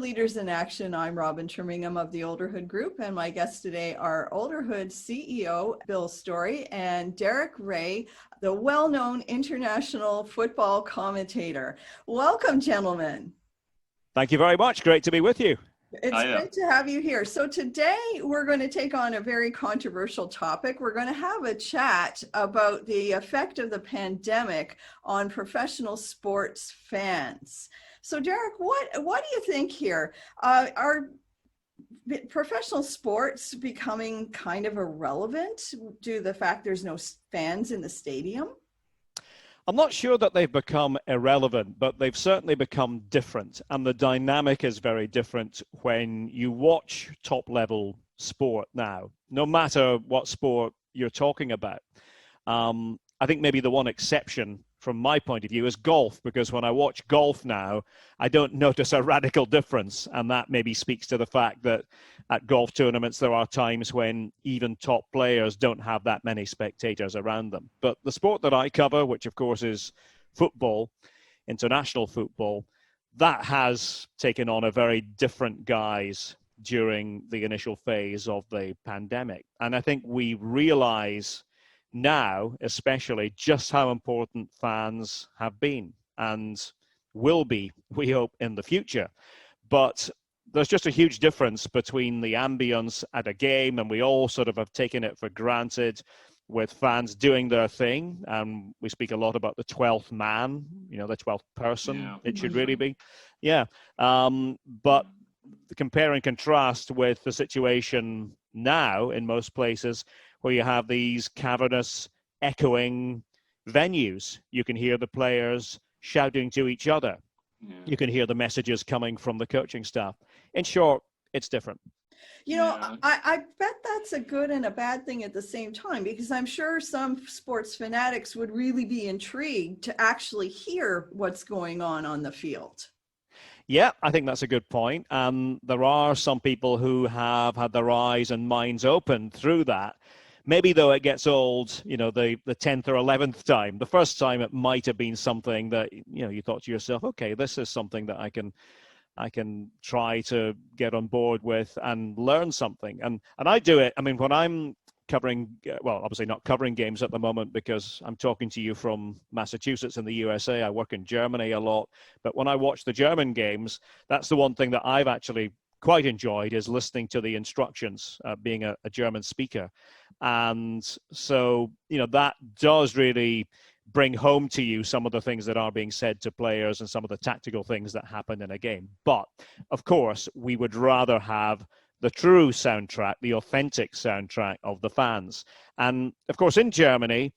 Leaders in Action. I'm Robin Trimmingham of the Olderhood Group, and my guests today are Olderhood CEO Bill Story and Derek Ray, the well-known international football commentator. Welcome, gentlemen. Thank you very much. Great to be with you. It's great to have you here. So today we're going to take on a very controversial topic. We're going to have a chat about the effect of the pandemic on professional sports fans. So Derek, what do you think here? Are professional sports becoming kind of irrelevant due to the fact there's no fans in the stadium? I'm not sure that they've become irrelevant, but they've certainly become different. And the dynamic is very different when you watch top-level sport now, no matter what sport you're talking about. I think maybe the one exception from my point of view is golf, because when I watch golf now, I don't notice a radical difference. And that maybe speaks to the fact that at golf tournaments, there are times when even top players don't have that many spectators around them. But the sport that I cover, which of course is football, international football, that has taken on a very different guise during the initial phase of the pandemic. And I think we realize now, especially, just how important fans have been and will be, we hope, in the future. But there's just a huge difference between the ambience at a game, and we all sort of have taken it for granted with fans doing their thing. And we speak a lot about the 12th man, the 12th person, it should really be. But compare and contrast with the situation now in most places, where you have these cavernous, echoing venues. You can hear the players shouting to each other. You can hear the messages coming from the coaching staff. In short, it's different. I bet that's a good and a bad thing at the same time, because I'm sure some sports fanatics would really be intrigued to actually hear what's going on the field. Yeah, I think that's a good point. There are some people who have had their eyes and minds opened through that. Maybe, though, it gets old, the 10th or 11th time. The first time it might have been something that, you thought to yourself, okay, this is something that I can try to get on board with and learn something. And I do it. I mean, when I'm covering, well, obviously not covering games at the moment because I'm talking to you from Massachusetts in the USA. I work in Germany a lot. But when I watch the German games, that's the one thing that I've actually quite enjoyed, is listening to the instructions, being a German speaker. And so, that does really bring home to you some of the things that are being said to players and some of the tactical things that happen in a game. But, of course, we would rather have the true soundtrack, the authentic soundtrack of the fans. And, of course, in Germany,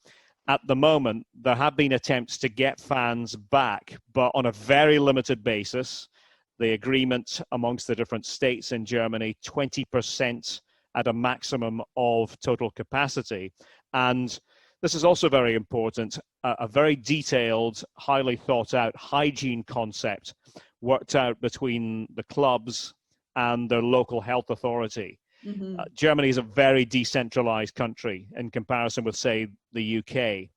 at the moment, there have been attempts to get fans back, but on a very limited basis. The agreement amongst the different states in Germany, 20% at a maximum of total capacity. And this is also very important, a very detailed, highly thought out hygiene concept worked out between the clubs and their local health authority. Mm-hmm. Germany is a very decentralized country in comparison with, say, the UK.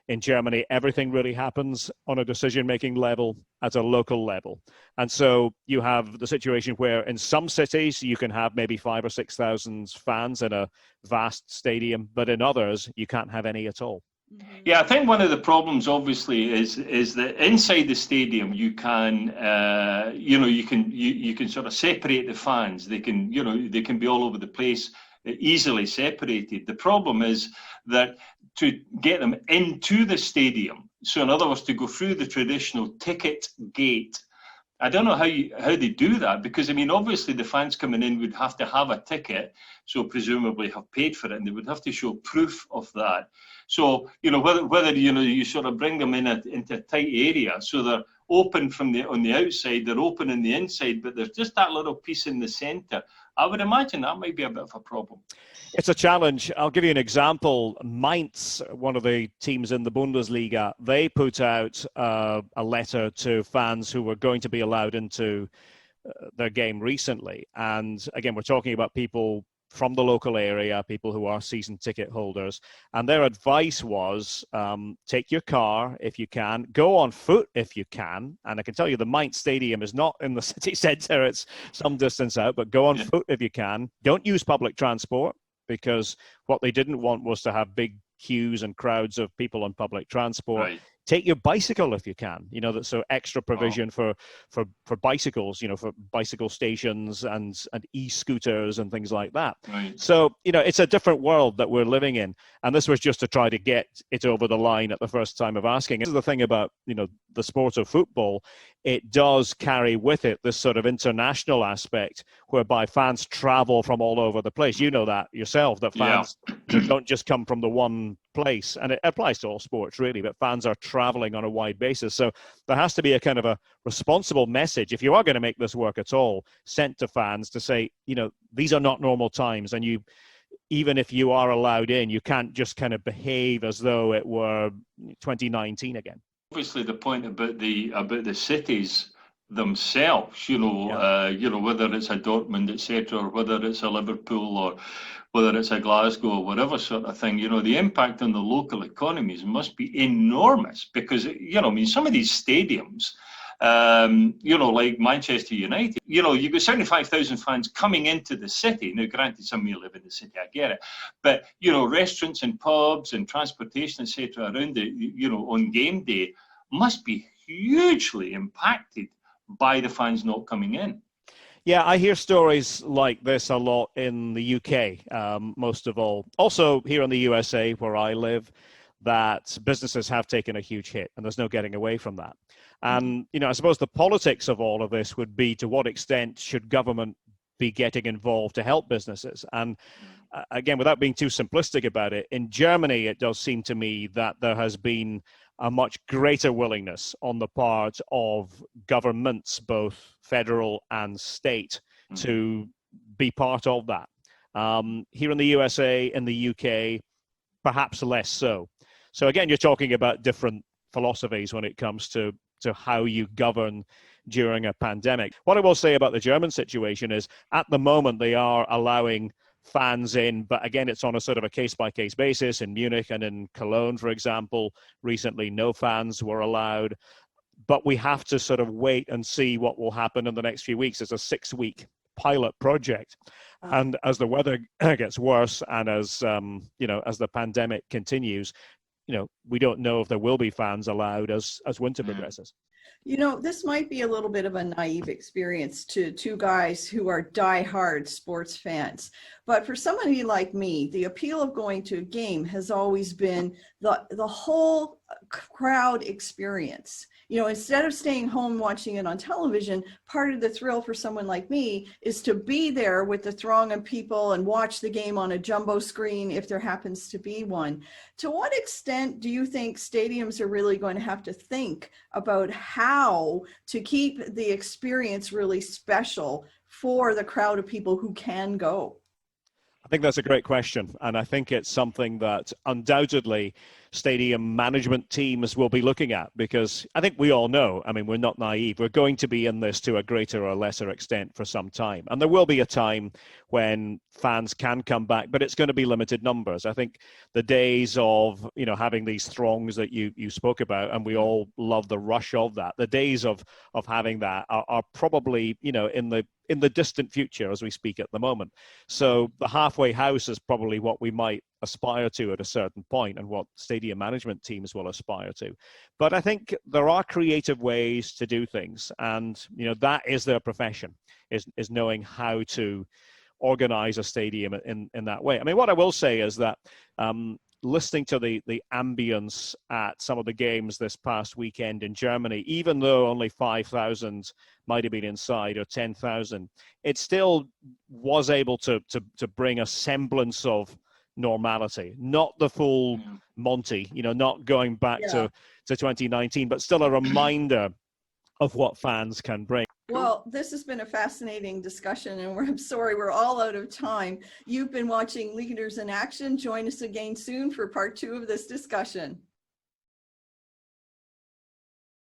In Germany, everything really happens on a decision-making level at a local level. And so you have the situation where in some cities you can have maybe 5,000 or 6,000 fans in a vast stadium, but in others you can't have any at all. Yeah, I think one of the problems obviously is that inside the stadium you can you can sort of separate the fans. They can be all over the place, easily separated. The problem is that to get them into the stadium, so in other words, to go through the traditional ticket gate, I don't know how they do that, because I mean, obviously the fans coming in would have to have a ticket, so presumably have paid for it, and they would have to show proof of that. So whether you sort of bring them into a tight area, so they're open on the outside, they're open on the inside, but there's just that little piece in the centre. I would imagine that might be a bit of a problem. It's a challenge. I'll give you an example. Mainz, one of the teams in the Bundesliga, they put out a letter to fans who were going to be allowed into their game recently. And again, we're talking about people from the local area, people who are season ticket holders. And their advice was, take your car if you can, go on foot if you can. And I can tell you the Mainz Stadium is not in the city centre, it's some distance out, but go on foot if you can. Don't use public transport, because what they didn't want was to have big queues and crowds of people on public transport. Right. Take your bicycle if you can. So extra provision for bicycles, for bicycle stations and e-scooters and things like that. Right. So, it's a different world that we're living in. And this was just to try to get it over the line at the first time of asking. This is the thing about, the sport of football. It does carry with it this sort of international aspect whereby fans travel from all over the place. You know that yourself, that fans don't just come from the one place, and it applies to all sports really, but fans are traveling on a wide basis. So there has to be a kind of a responsible message, if you are going to make this work at all, sent to fans to say, these are not normal times, and even if you are allowed in, you can't just kind of behave as though it were 2019 again. Obviously, the point about the cities themselves, whether it's a Dortmund, etc., or whether it's a Liverpool, or whether it's a Glasgow, or whatever sort of thing, the impact on the local economies must be enormous, because some of these stadiums, like Manchester United, you've got 75,000 fans coming into the city. Now, granted, some may live in the city, I get it, but restaurants and pubs and transportation, etc., around it, on game day must be hugely impacted by the fans not coming in. Yeah, I hear stories like this a lot in the UK, most of all. Also here in the USA, where I live, that businesses have taken a huge hit, and there's no getting away from that. And, I suppose the politics of all of this would be, to what extent should government be getting involved to help businesses? And again, without being too simplistic about it, in Germany, it does seem to me that there has been a much greater willingness on the part of governments, both federal and state, to be part of that. Here in the USA, in the UK, perhaps less so. So again, you're talking about different philosophies when it comes to how you govern during a pandemic. What I will say about the German situation is, at the moment, they are allowing fans in, but again, it's on a sort of a case-by-case basis. In Munich and in Cologne, for example, recently no fans were allowed. But we have to sort of wait and see what will happen in the next few weeks. It's a 6-week pilot project. And as the weather gets worse, and as the pandemic continues, we don't know if there will be fans allowed as winter progresses. This might be a little bit of a naive experience to two guys who are diehard sports fans. But for somebody like me, the appeal of going to a game has always been the whole crowd experience. Instead of staying home watching it on television, part of the thrill for someone like me is to be there with the throng of people and watch the game on a jumbo screen if there happens to be one. To what extent do you think stadiums are really going to have to think about how to keep the experience really special for the crowd of people who can go? I think that's a great question. And I think it's something that undoubtedly stadium management teams will be looking at, because I think we all know, we're not naive. We're going to be in this to a greater or lesser extent for some time. And there will be a time when fans can come back, but it's going to be limited numbers. I think the days of, having these throngs that you spoke about, and we all love the rush of that, the days of having that are probably, in the distant future as we speak at the moment. So the halfway house is probably what we might aspire to at a certain point, and what stadium management teams will aspire to. But I think there are creative ways to do things, and that is their profession, is knowing how to organize a stadium in that way. What I will say is that listening to the ambience at some of the games this past weekend in Germany, even though only 5,000 might have been inside, or 10,000, it still was able to bring a semblance of normality, not the full Monty, not going back to 2019, but still a reminder of what fans can bring. Well, this has been a fascinating discussion, and I'm sorry we're all out of time. You've been watching Leaders in Action. Join us again soon for part 2 of this discussion.